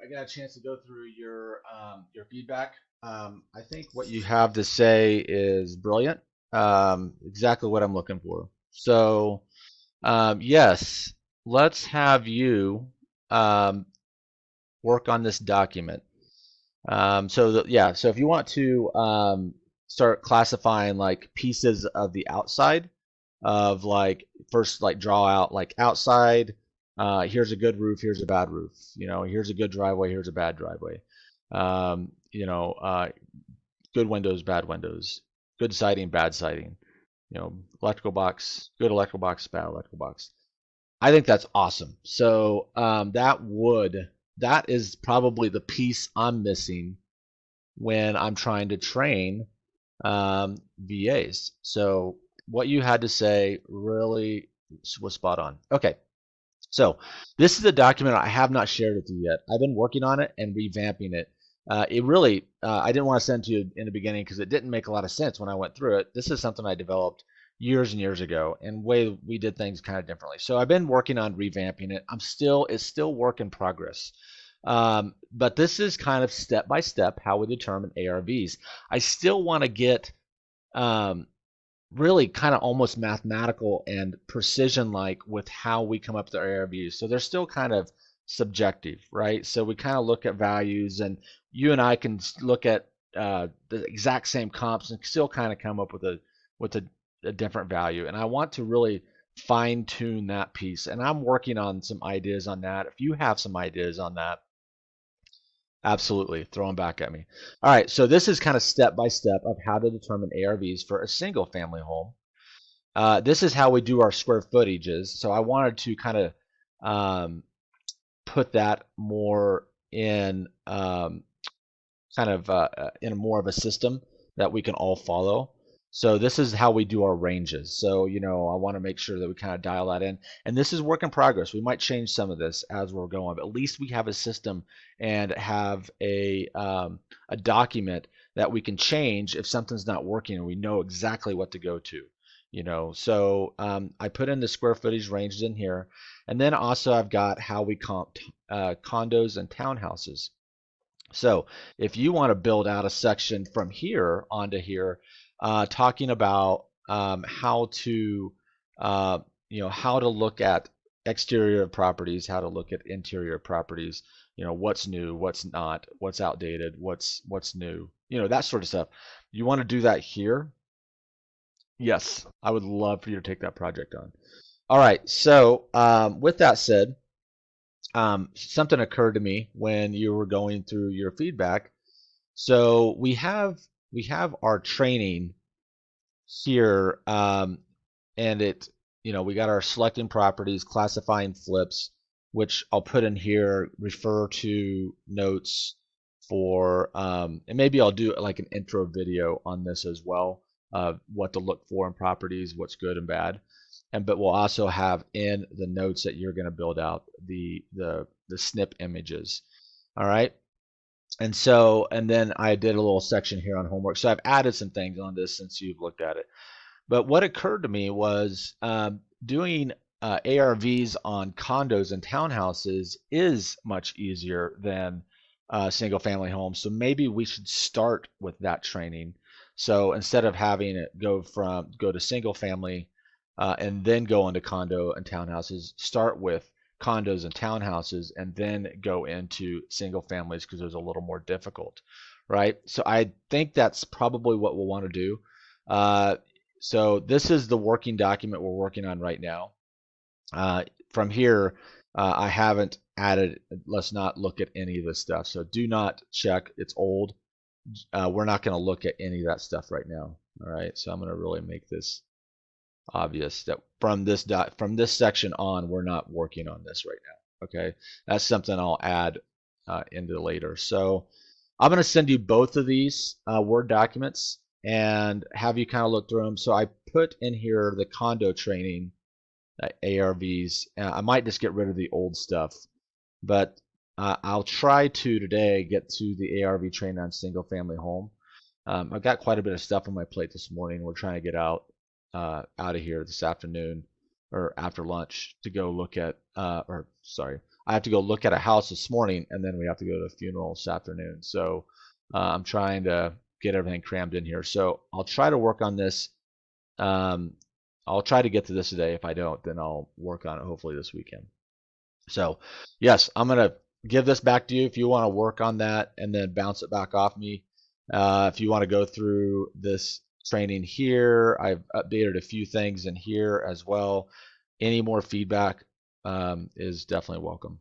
I got a chance to go through your feedback. I think what you have to say is brilliant. Exactly what I'm looking for. Yes, let's have you um, work on this document. So if you want to start classifying like pieces of the outside of like first like draw out like outside. Here's a good roof. Here's a bad roof. Here's a good driveway. Here's a bad driveway. Um, you know, uh, Good windows, bad windows. Good siding, bad siding. Electrical box, good electrical box, bad electrical box. I think that's awesome. That is probably the piece I'm missing when I'm trying to train VAs. So what you had to say really was spot on. Okay, so this is a document I have not shared with you yet. I've been working on it and revamping it. I didn't want to send to you in the beginning because it didn't make a lot of sense when I went through it. This is something I developed years and years ago, and way we did things kind of differently. So I've been working on revamping it. It's still work in progress. But this is kind of step by step how we determine ARVs. I still want to get um, really kind of almost mathematical and precision like with how we come up with our ARVs. So they're still kind of subjective, right? So we kind of look at values, and you and I can look at the exact same comps and still kind of come up with a different value. And I want to really fine tune that piece. And I'm working on some ideas on that. If you have some ideas on that, absolutely, throw them back at me. All right, so this is kind of step by step of how to determine ARVs for a single family home. This is how we do our square footages. So I wanted to kind of um, put that more in in a more of a system that we can all follow. So this is how we do our ranges. So, I want to make sure that we kind of dial that in. And this is work in progress. We might change some of this as we're going, but at least we have a system and have a document that we can change if something's not working, and we know exactly what to go to. I put in the square footage ranges in here, and then also I've got how we comp condos and townhouses. So if you want to build out a section from here onto here, talking about how to, how to look at exterior properties, how to look at interior properties, what's new, what's not, what's outdated, what's new, that sort of stuff. You want to do that here? Yes, I would love for you to take that project on. All right. So with that said, something occurred to me when you were going through your feedback. So we have our training here, and we got our selecting properties, classifying flips, which I'll put in here. Refer to notes and maybe I'll do like an intro video on this as well. What to look for in properties, what's good and bad, but we'll also have in the notes that you're going to build out the snip images. All right. And then I did a little section here on homework. So I've added some things on this since you've looked at it. But what occurred to me was doing ARVs on condos and townhouses is much easier than single family homes. So maybe we should start with that training. So instead of having it go to single family and then go into condo and townhouses, start with condos and townhouses and then go into single families because it's a little more difficult, right? So I think that's probably what we'll want to do. So this is the working document we're working on right now. From here, I haven't added, let's not look at any of this stuff. So do not check, it's old. We're not going to look at any of that stuff right now. All right, so I'm going to really make this obvious that from this section on, we're not working on this right now. Okay, that's something I'll add into later. So I'm going to send you both of these Word documents and have you kind of look through them. So I put in here the condo training ARVs. I might just get rid of the old stuff, but I'll try to today get to the ARV training on single family home. I've got quite a bit of stuff on my plate this morning. We're trying to get out of here this afternoon or after lunch to go look at, or sorry, I have to go look at a house this morning, and then we have to go to a funeral this afternoon. So I'm trying to get everything crammed in here. So I'll try to work on this. Um, I'll try to get to this today. If I don't, then I'll work on it hopefully this weekend. So yes, I'm gonna give this back to you if you want to work on that and then bounce it back off me. If you want to go through this training here, I've updated a few things in here as well. Any more feedback is definitely welcome.